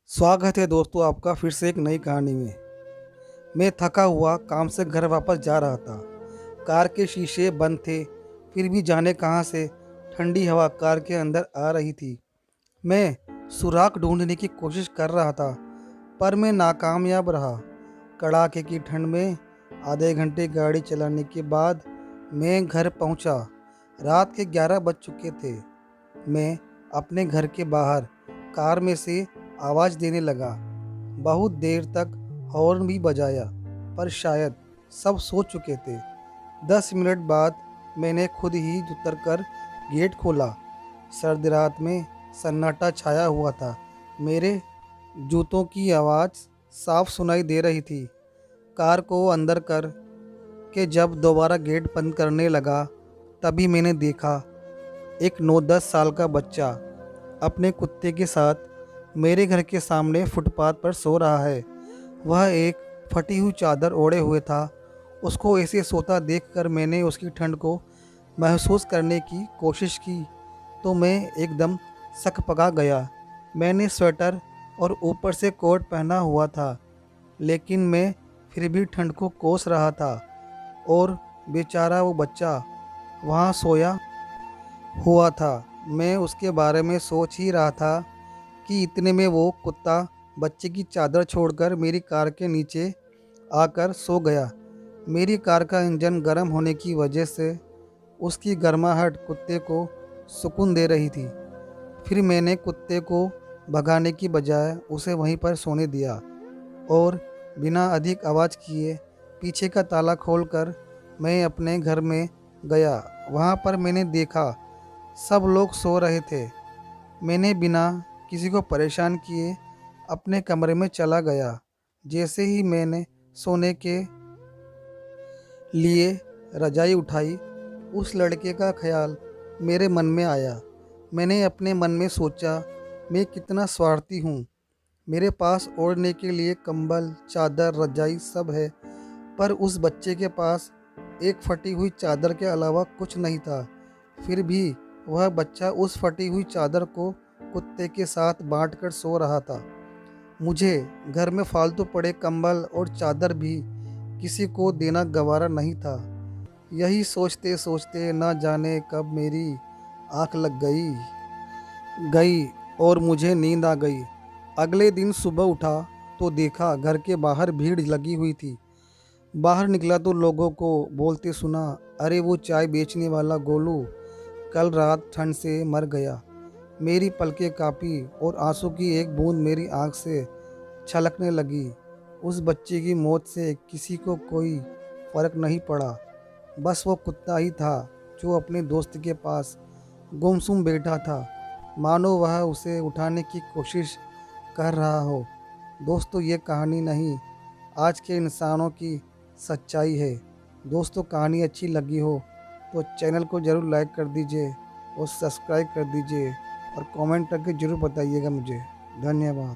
स्वागत है दोस्तों आपका फिर से एक नई कहानी में। मैं थका हुआ काम से घर वापस जा रहा था। कार के शीशे बंद थे, फिर भी जाने कहाँ से ठंडी हवा कार के अंदर आ रही थी। मैं सुराख ढूंढने की कोशिश कर रहा था, पर मैं नाकामयाब रहा। कड़ाके की ठंड में आधे घंटे गाड़ी चलाने के बाद मैं घर पहुंचा। रात के 11 बज चुके थे। मैं अपने घर के बाहर कार में से आवाज़ देने लगा। बहुत देर तक हॉर्न भी बजाया, पर शायद सब सो चुके थे। 10 मिनट बाद मैंने खुद ही उतरकर गेट खोला। सर्द रात में सन्नाटा छाया हुआ था। मेरे जूतों की आवाज़ साफ सुनाई दे रही थी। कार को अंदर कर के जब दोबारा गेट बंद करने लगा, तभी मैंने देखा एक 9-10 साल का बच्चा अपने कुत्ते के साथ मेरे घर के सामने फुटपाथ पर सो रहा है। वह एक फटी हुई चादर ओढ़े हुए था। उसको ऐसे सोता देखकर मैंने उसकी ठंड को महसूस करने की कोशिश की तो मैं एकदम सकपका गया। मैंने स्वेटर और ऊपर से कोट पहना हुआ था, लेकिन मैं फिर भी ठंड को कोस रहा था। और बेचारा वो बच्चा वहाँ सोया हुआ था। मैं उसके बारे में सोच ही रहा था कि इतने में वो कुत्ता बच्चे की चादर छोड़कर मेरी कार के नीचे आकर सो गया। मेरी कार का इंजन गर्म होने की वजह से उसकी गर्माहट कुत्ते को सुकून दे रही थी। फिर मैंने कुत्ते को भगाने की बजाय उसे वहीं पर सोने दिया और बिना अधिक आवाज़ किए पीछे का ताला खोलकर मैं अपने घर में गया। वहाँ पर मैंने देखा सब लोग सो रहे थे। मैंने बिना किसी को परेशान किए अपने कमरे में चला गया। जैसे ही मैंने सोने के लिए रजाई उठाई, उस लड़के का ख्याल मेरे मन में आया। मैंने अपने मन में सोचा, मैं कितना स्वार्थी हूँ। मेरे पास ओढ़ने के लिए कंबल, चादर, रजाई सब है, पर उस बच्चे के पास एक फटी हुई चादर के अलावा कुछ नहीं था। फिर भी वह बच्चा उस फटी हुई चादर को कुत्ते के साथ बांटकर सो रहा था। मुझे घर में फालतू पड़े कंबल और चादर भी किसी को देना गवारा नहीं था। यही सोचते सोचते न जाने कब मेरी आंख लग गई और मुझे नींद आ गई। अगले दिन सुबह उठा तो देखा घर के बाहर भीड़ लगी हुई थी। बाहर निकला तो लोगों को बोलते सुना, अरे वो चाय बेचने वाला गोलू कल रात ठंड से मर गया। मेरी पलकें कांपी और आंसू की एक बूंद मेरी आंख से छलकने लगी। उस बच्चे की मौत से किसी को कोई फर्क नहीं पड़ा। बस वो कुत्ता ही था जो अपने दोस्त के पास गुमसुम बैठा था, मानो वह उसे उठाने की कोशिश कर रहा हो। दोस्तों, ये कहानी नहीं, आज के इंसानों की सच्चाई है। दोस्तों, कहानी अच्छी लगी हो तो चैनल को ज़रूर लाइक कर दीजिए और सब्सक्राइब कर दीजिए और कमेंट करके ज़रूर बताइएगा मुझे। धन्यवाद।